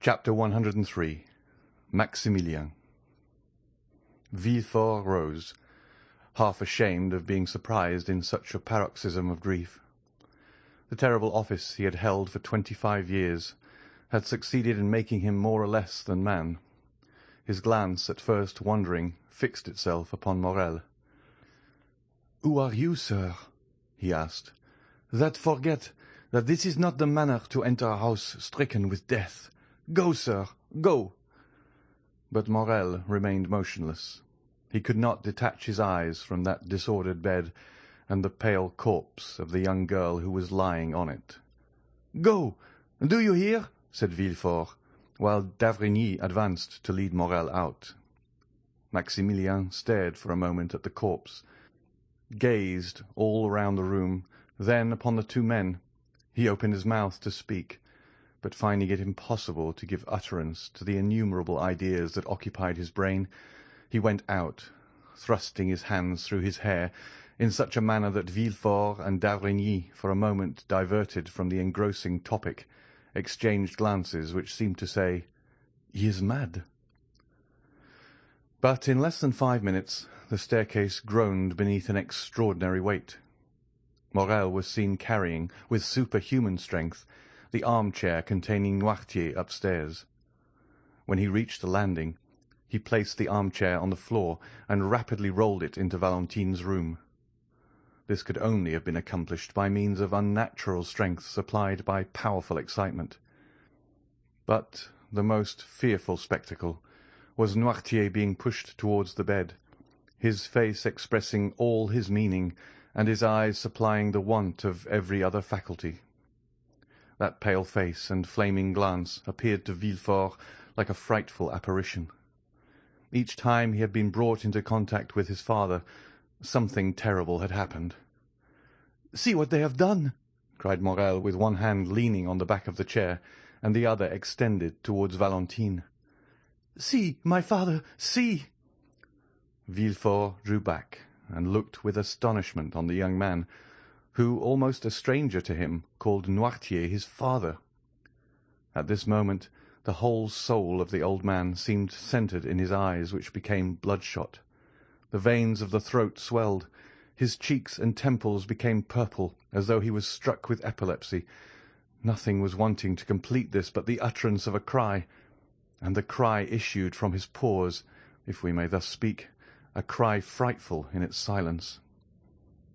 Chapter 103. Maximilian. Villefort rose, half ashamed of being surprised in such a paroxysm of grief. The terrible office he had held for 25 years had succeeded in making him more or less than man. His glance, at first wandering, fixed itself upon Morrel. "Who are you, sir?" he asked. "That forget that this is not the manner to enter a house stricken with death. Go, sir, go!" But Morrel remained motionless. He could not detach his eyes from that disordered bed and the pale corpse of the young girl who was lying on it. "Go! Do you hear?" said Villefort, while d'Avrigny advanced to lead Morrel out. Maximilian stared for a moment at the corpse, gazed all round the room, then upon the two men. He opened his mouth to speak, but finding it impossible to give utterance to the innumerable ideas that occupied his brain, he went out, thrusting his hands through his hair in such a manner that Villefort and d'Avrigny, for a moment diverted from the engrossing topic, exchanged glances which seemed to say, "He is mad." But in less than 5 minutes the staircase groaned beneath an extraordinary weight. Morrel was seen carrying, with superhuman strength, the armchair containing Noirtier upstairs. When he reached the landing, he placed the armchair on the floor and rapidly rolled it into Valentine's room. This could only have been accomplished by means of unnatural strength supplied by powerful excitement. But the most fearful spectacle was Noirtier being pushed towards the bed, his face expressing all his meaning, and his eyes supplying the want of every other faculty. That pale face and flaming glance appeared to Villefort like a frightful apparition. Each time he had been brought into contact with his father, something terrible had happened. "See what they have done!" cried Morrel, with one hand leaning on the back of the chair and the other extended towards Valentine. "See, my father, see!" Villefort drew back and looked with astonishment on the young man, who, almost a stranger to him, called Noirtier his father. At this moment the whole soul of the old man seemed centred in his eyes, which became bloodshot. The veins of the throat swelled, his cheeks and temples became purple, as though he was struck with epilepsy. Nothing was wanting to complete this but the utterance of a cry, and the cry issued from his pores, if we may thus speak, a cry frightful in its silence.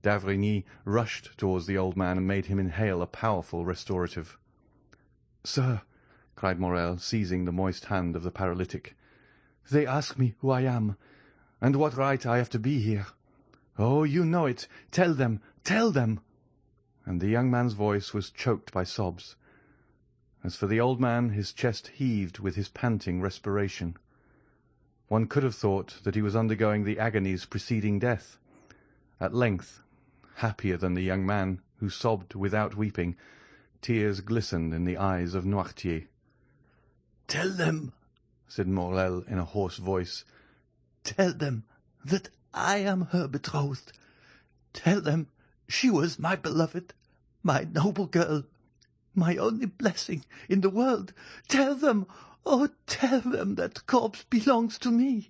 D'Avrigny rushed towards the old man and made him inhale a powerful restorative. "Sir," cried Morrel, seizing the moist hand of the paralytic, "they ask me who I am, and what right I have to be here. Oh, you know it! Tell them! Tell them!" And the young man's voice was choked by sobs. As for the old man, his chest heaved with his panting respiration. One could have thought that he was undergoing the agonies preceding death. At length, happier than the young man, who sobbed without weeping, tears glistened in the eyes of Noirtier. "Tell them," said Morrel in a hoarse voice, "tell them that I am her betrothed. Tell them she was my beloved, my noble girl, my only blessing in the world. Tell them, oh, tell them that corpse belongs to me."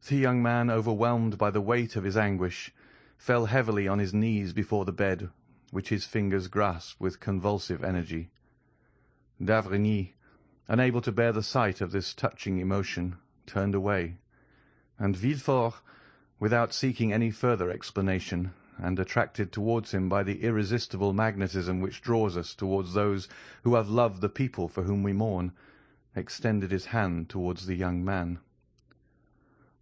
The young man, overwhelmed by the weight of his anguish, fell heavily on his knees before the bed, which his fingers grasped with convulsive energy. D'Avrigny, unable to bear the sight of this touching emotion, turned away, and Villefort, without seeking any further explanation, and attracted towards him by the irresistible magnetism which draws us towards those who have loved the people for whom we mourn, extended his hand towards the young man.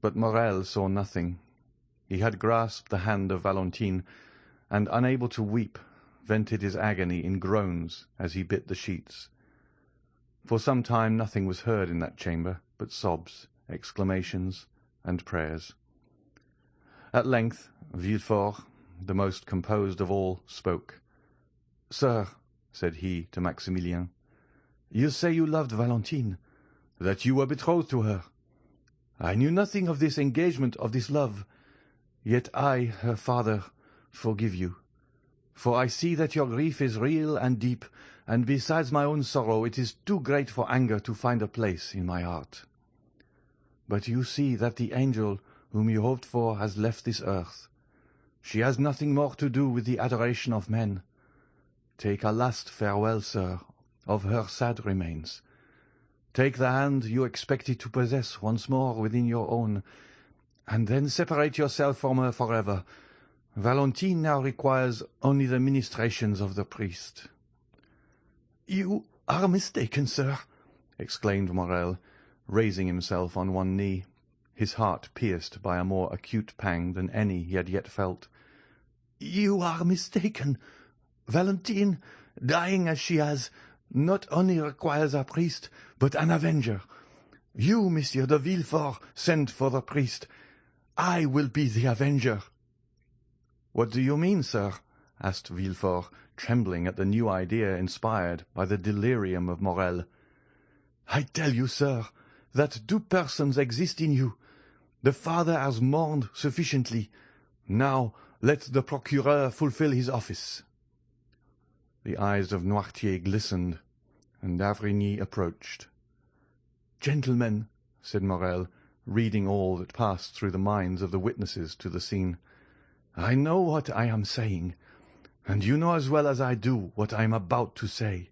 But Morrel saw nothing. He had grasped the hand of Valentine, and, unable to weep, vented his agony in groans as he bit the sheets. For some time nothing was heard in that chamber but sobs, exclamations, and prayers. At length Villefort, the most composed of all, spoke. "Sir," said he to Maximilian, "you say you loved Valentine, that you were betrothed to her. I knew nothing of this engagement, of this love. Yet I, her father, forgive you. for I see that your grief is real and deep, and besides my own sorrow it is too great for anger to find a place in my heart. But you see that the angel whom you hoped for has left this earth. She has nothing more to do with the adoration of men. Take a last farewell, sir, of her sad remains. Take the hand you expected to possess once more within your own, and then separate yourself from her forever. Valentine now requires only the ministrations of the priest." "You are mistaken, sir," exclaimed Morel, raising himself on one knee, his heart pierced by a more acute pang than any he had yet felt. "You are mistaken. Valentine, dying as she has, not only requires a priest, but an avenger. You, Monsieur de Villefort, sent for the priest. I will be the avenger." "What do you mean, sir?" asked Villefort, trembling at the new idea inspired by the delirium of Morel. "I tell you, sir, that two persons exist in you. The father has mourned sufficiently. Now let the procureur fulfill his office." The eyes of Noirtier glistened, and d'Avrigny approached. "Gentlemen," said Morel, reading all that passed through the minds of the witnesses to the scene, "I know what I am saying, and you know as well as I do what I am about to say.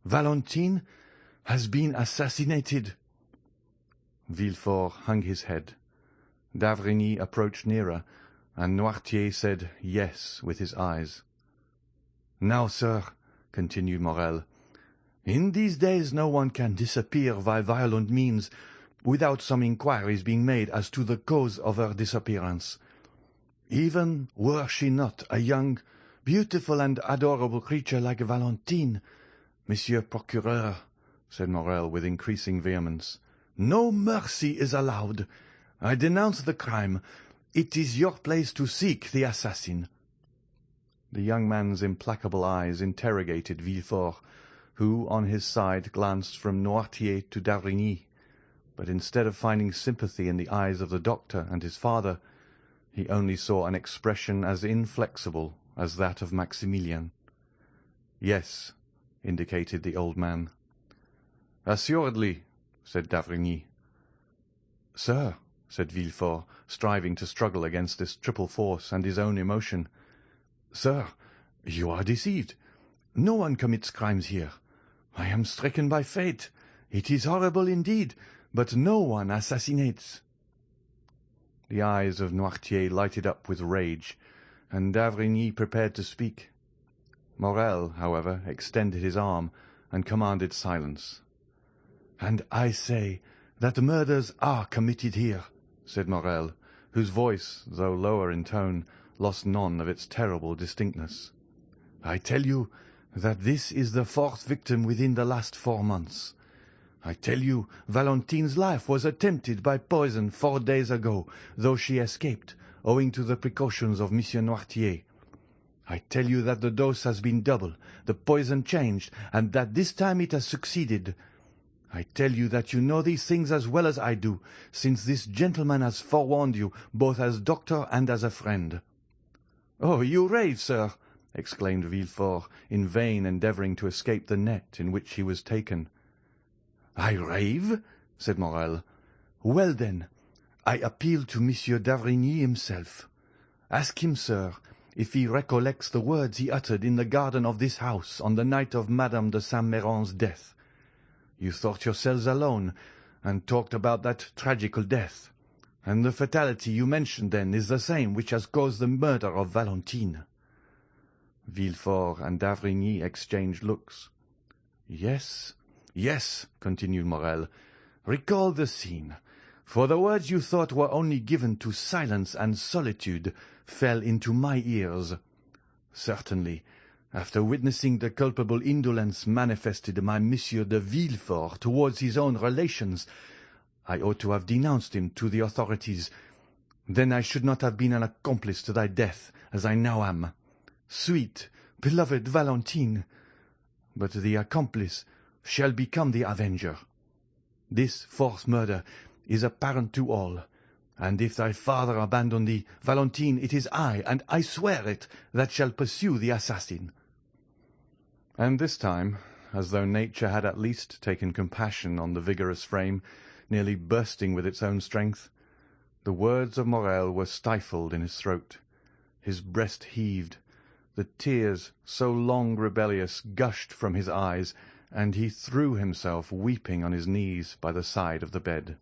Valentine has been assassinated." Villefort hung his head. D'Avrigny approached nearer, and Noirtier said yes with his eyes. "Now, sir," continued Morel, "in these days no one can disappear by violent means without some inquiries being made as to the cause of her disappearance. Even were she not a young, beautiful and adorable creature like Valentine, Monsieur Procureur," said Morel with increasing vehemence, "no mercy is allowed. I denounce the crime. It is your place to seek the assassin." The young man's implacable eyes interrogated Villefort, who, on his side, glanced from Noirtier to d'Avrigny, but instead of finding sympathy in the eyes of the doctor and his father, he only saw an expression as inflexible as that of Maximilian. "Yes," indicated the old man. "Assuredly," said d'Avrigny. "Sir," said Villefort, striving to struggle against this triple force and his own emotion, "sir, you are deceived. No one commits crimes here. I am stricken by fate. It is horrible indeed, but no one assassinates." The eyes of Noirtier lighted up with rage, and d'Avrigny prepared to speak. Morel, however, extended his arm and commanded silence. "And I say that murders are committed here," said Morel, whose voice, though lower in tone, lost none of its terrible distinctness. "I tell you that this is the fourth victim within the last 4 months. I tell you Valentine's life was attempted by poison 4 days ago, though she escaped, owing to the precautions of Monsieur Noirtier. I tell you that the dose has been doubled, the poison changed, and that this time it has succeeded. I tell you that you know these things as well as I do, since this gentleman has forewarned you, both as doctor and as a friend." "Oh, you rave, sir!" exclaimed Villefort, in vain endeavouring to escape the net in which he was taken. "I rave?" said Morel. "Well, then, I appeal to Monsieur d'Avrigny himself. Ask him, sir, if he recollects the words he uttered in the garden of this house on the night of Madame de Saint-Méran's death. You thought yourselves alone, and talked about that tragical death, and the fatality you mentioned then is the same which has caused the murder of Valentine." Villefort and d'Avrigny exchanged looks. "Yes, yes," continued Morel, "recall the scene, for the words you thought were only given to silence and solitude fell into my ears. Certainly, after witnessing the culpable indolence manifested by Monsieur de Villefort towards his own relations, I ought to have denounced him to the authorities. Then I should not have been an accomplice to thy death, as I now am. Sweet, beloved Valentine! But the accomplice shall become the avenger. This fourth murder is apparent to all, And if thy father abandon thee, Valentine, it is I, and I swear it, that shall pursue the assassin." And this time, as though nature had at least taken compassion on the vigorous frame, nearly bursting with its own strength, the words of Morel were stifled in his throat. His breast heaved, the tears, so long rebellious, gushed from his eyes, and he threw himself weeping on his knees by the side of the bed.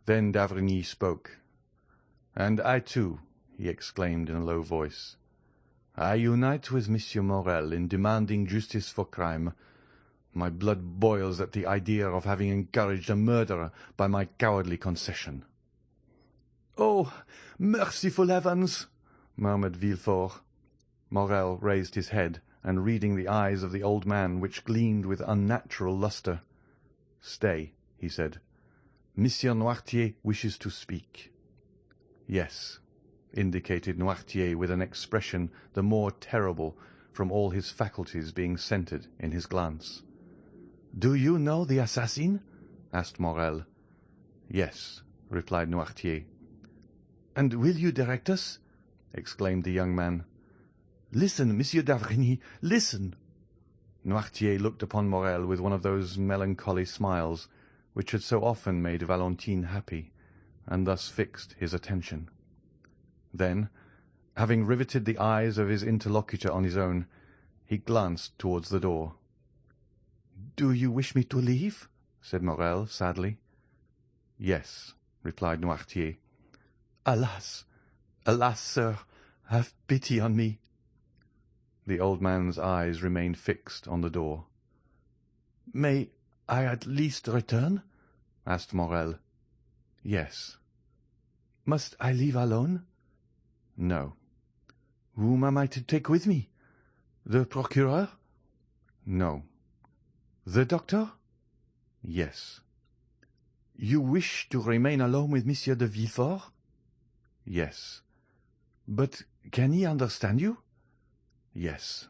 Then d'Avrigny spoke. "And I too," he exclaimed in a low voice. "I unite with Monsieur Morel in demanding justice for crime. My blood boils at the idea of having encouraged a murderer by my cowardly concession." "Oh, merciful heavens!" murmured Villefort. Morel raised his head, and reading the eyes of the old man, which gleamed with unnatural lustre, "Stay," he said. "Monsieur Noirtier wishes to speak." "Yes," indicated Noirtier with an expression the more terrible from all his faculties being centred in his glance. "Do you know the assassin?" asked Morel. "Yes," replied Noirtier. "And will you direct us?" exclaimed the young man. "Listen, Monsieur d'Avrigny, listen!" Noirtier looked upon Morel with one of those melancholy smiles which had so often made Valentine happy, and thus fixed his attention. Then, having riveted the eyes of his interlocutor on his own, he glanced towards the door. "Do you wish me to leave?" said Morel sadly. "Yes," replied Noirtier. "Alas, alas, sir, have pity on me." The old man's eyes remained fixed on the door. "May I at least return?" asked Morel. "Yes." "Must I leave alone?" "No." "Whom am I to take with me? The procureur?" "No." "The doctor?" "Yes." "You wish to remain alone with Monsieur de Villefort?" "Yes." "But can he understand you?" "Yes."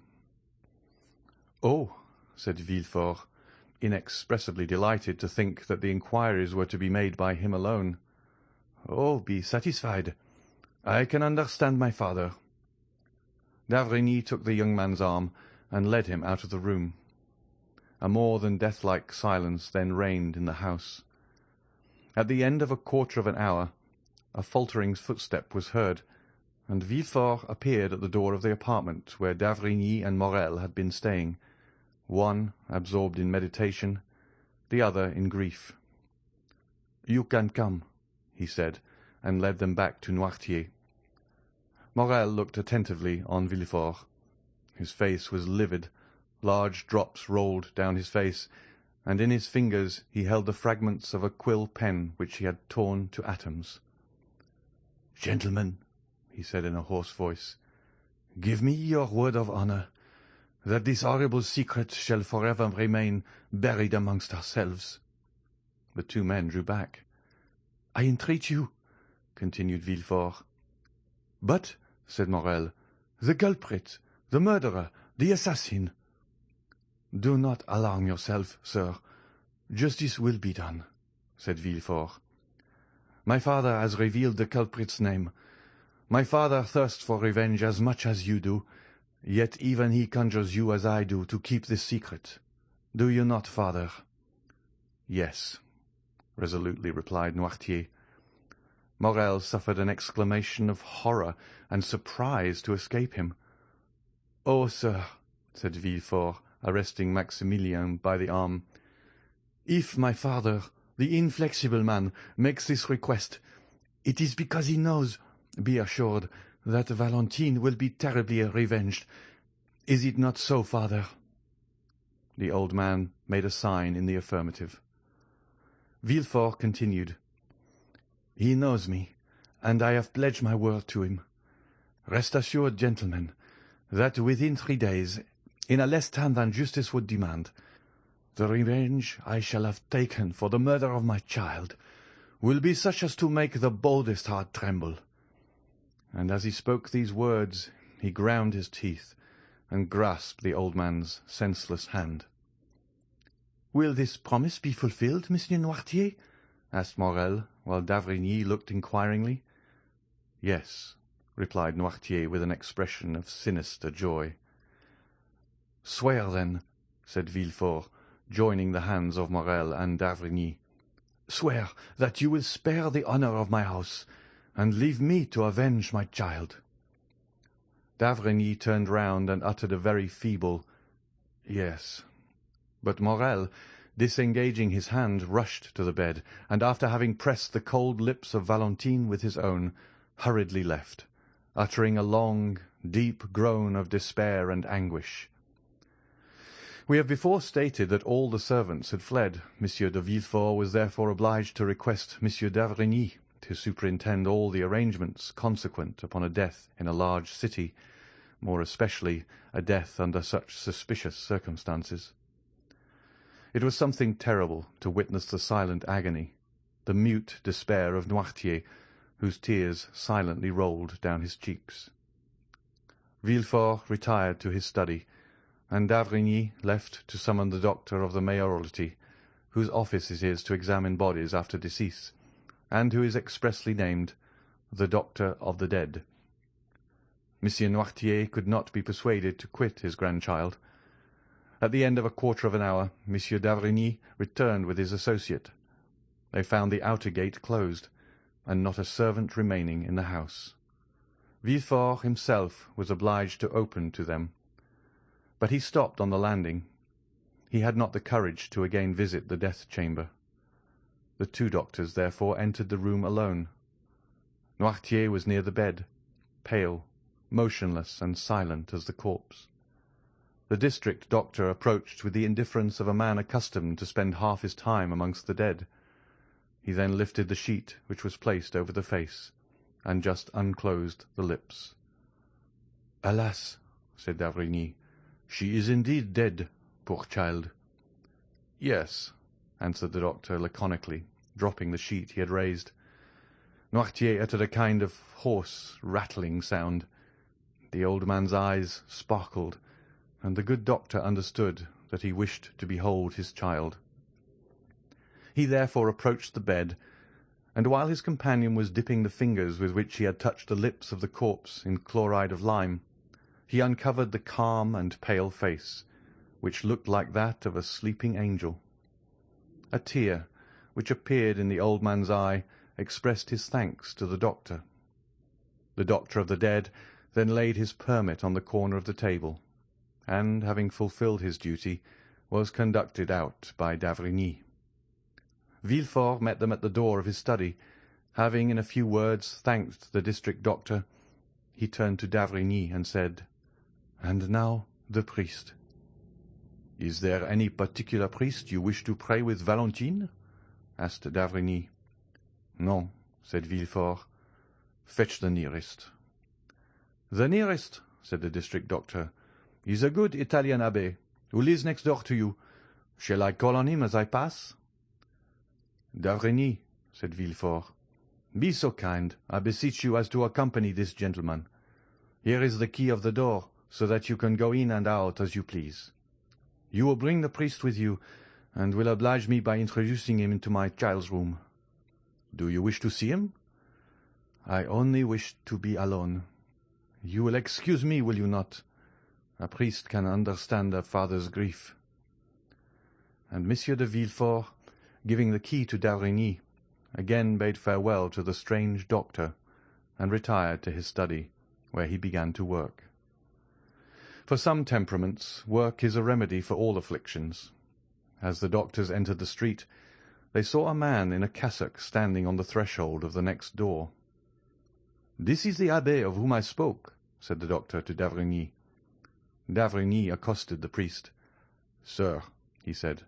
"Oh," said Villefort, inexpressibly delighted to think that the inquiries were to be made by him alone. "Oh, be satisfied. I can understand my father." D'Avrigny took the young man's arm and led him out of the room. A more than death-like silence then reigned in the house. At the end of a quarter of an hour, a faltering footstep was heard, and Villefort appeared at the door of the apartment where d'Avrigny and Morel had been staying, one absorbed in meditation, the other in grief. "You can come," he said, and led them back to Noirtier. Morel looked attentively on Villefort. His face was livid, large drops rolled down his face, and in his fingers he held the fragments of a quill pen which he had torn to atoms. "Gentlemen," he said in a hoarse voice, "give me your word of honor that this horrible secret shall forever remain buried amongst ourselves." The two men drew back. "I entreat you," continued Villefort. "But," said Morel, "the culprit, the murderer, the assassin—" "Do not alarm yourself, sir. Justice will be done," said Villefort. "My father has revealed the culprit's name. My father thirsts for revenge as much as you do, yet even he conjures you as I do to keep this secret. Do you not, father?" "Yes," resolutely replied Noirtier. Morel suffered an exclamation of horror and surprise to escape him. "Oh, sir," said Villefort, arresting Maximilian by the arm, "if my father, the inflexible man, makes this request, it is because he knows, be assured, that Valentine will be terribly revenged. Is it not so, father?" The old man made a sign in the affirmative. Villefort continued, "He knows me, and I have pledged my word to him. Rest assured, gentlemen, that within 3 days, in a less time than justice would demand, the revenge I shall have taken for the murder of my child will be such as to make the boldest heart tremble." And as he spoke these words, he ground his teeth and grasped the old man's senseless hand. "Will this promise be fulfilled, Monsieur Noirtier?" asked Morel, while d'Avrigny looked inquiringly. "Yes," replied Noirtier with an expression of sinister joy. "Swear, then," said Villefort, joining the hands of Morrel and d'Avrigny. "Swear that you will spare the honor of my house, and leave me to avenge my child." D'Avrigny turned round and uttered a very feeble "Yes." But Morrel, disengaging his hand, rushed to the bed, and after having pressed the cold lips of Valentine with his own, hurriedly left, uttering a long, deep groan of despair and anguish. We have before stated that all the servants had fled. Monsieur de Villefort was therefore obliged to request Monsieur d'Avrigny to superintend all the arrangements consequent upon a death in a large city, more especially a death under such suspicious circumstances. It was something terrible to witness the silent agony, the mute despair of Noirtier, whose tears silently rolled down his cheeks. Villefort retired to his study, and d'Avrigny left to summon the doctor of the mayoralty, whose office it is to examine bodies after decease, and who is expressly named the Doctor of the Dead. Monsieur Noirtier could not be persuaded to quit his grandchild. At the end of a quarter of an hour, Monsieur d'Avrigny returned with his associate. They found the outer gate closed, and not a servant remaining in the house. Villefort himself was obliged to open to them, but he stopped on the landing. He had not the courage to again visit the death-chamber. The two doctors, therefore, entered the room alone. Noirtier was near the bed, pale, motionless, and silent as the corpse. The district doctor approached with the indifference of a man accustomed to spend half his time amongst the dead. He then lifted the sheet which was placed over the face, and just unclosed the lips. "Alas," said d'Avrigny, "she is indeed dead, poor child." "Yes," answered the doctor laconically, dropping the sheet he had raised. Noirtier uttered a kind of hoarse, rattling sound. The old man's eyes sparkled, and the good doctor understood that he wished to behold his child. He therefore approached the bed, and while his companion was dipping the fingers with which he had touched the lips of the corpse in chloride of lime, he uncovered the calm and pale face, which looked like that of a sleeping angel. A tear, which appeared in the old man's eye, expressed his thanks to the doctor. The doctor of the dead then laid his permit on the corner of the table, and, having fulfilled his duty, was conducted out by d'Avrigny. Villefort met them at the door of his study. Having in a few words thanked the district doctor, he turned to d'Avrigny and said, "And now the priest." "Is there any particular priest you wish to pray with Valentine?" asked d'Avrigny. "No," said Villefort. "Fetch the nearest." "The nearest," said the district doctor, "is a good Italian abbé, who lives next door to you. Shall I call on him as I pass?" "d'Avrigny," said Villefort, "be so kind, I beseech you, as to accompany this gentleman. Here is the key of the door, so that you can go in and out as you please. You will bring the priest with you, and will oblige me by introducing him into my child's room. Do you wish to see him?" "I only wish to be alone. You will excuse me, will you not? A priest can understand a father's grief." And Monsieur de Villefort, giving the key to d'Avrigny, again bade farewell to the strange doctor, and retired to his study, where he began to work. For some temperaments, work is a remedy for all afflictions. As the doctors entered the street, they saw a man in a cassock standing on the threshold of the next door. "This is the abbé of whom I spoke," said the doctor to d'Avrigny. D'Avrigny accosted the priest. "Sir," he said,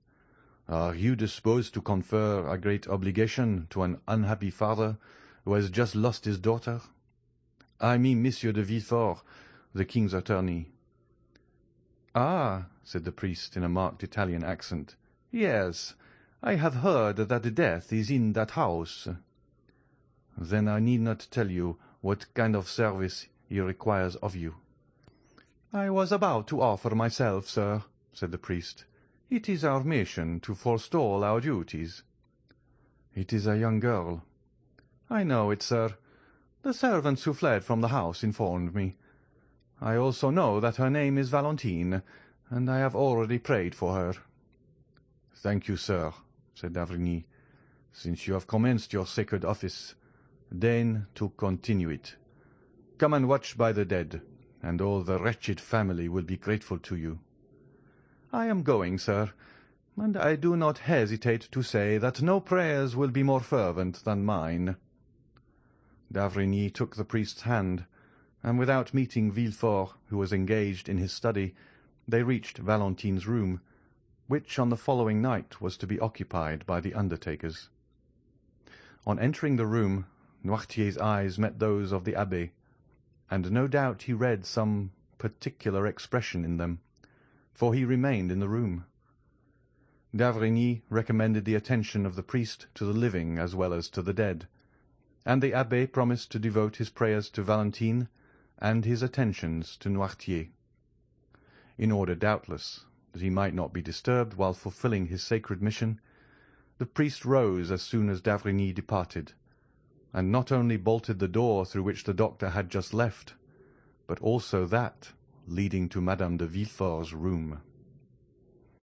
"are you disposed to confer a great obligation to an unhappy father who has just lost his daughter? I mean Monsieur de Villefort, the king's attorney." "Ah," said the priest in a marked Italian accent, "yes, I have heard that the death is in that house." "Then I need not tell you what kind of service he requires of you." "I was about to offer myself, sir," said the priest. "It is our mission to forestall our duties." "It is a young girl," "I know it, sir. The servants who fled from the house informed me. I also know that her name is Valentine, and I have already prayed for her." "Thank you, sir," said d'Avrigny. "Since you have commenced your sacred office, deign to continue it. Come and watch by the dead, and all the wretched family will be grateful to you." "I am going, sir, and I do not hesitate to say that no prayers will be more fervent than mine." D'Avrigny took the priest's hand, and without meeting Villefort, who was engaged in his study, they reached Valentine's room, which on the following night was to be occupied by the undertakers. On entering the room, Noirtier's eyes met those of the abbé, and no doubt he read some particular expression in them, for he remained in the room. D'Avrigny recommended the attention of the priest to the living as well as to the dead, and the abbé promised to devote his prayers to Valentine and his attentions to Noirtier. In order, doubtless, that he might not be disturbed while fulfilling his sacred mission, the priest rose as soon as d'Avrigny departed, and not only bolted the door through which the doctor had just left, but also that leading to Madame de Villefort's room.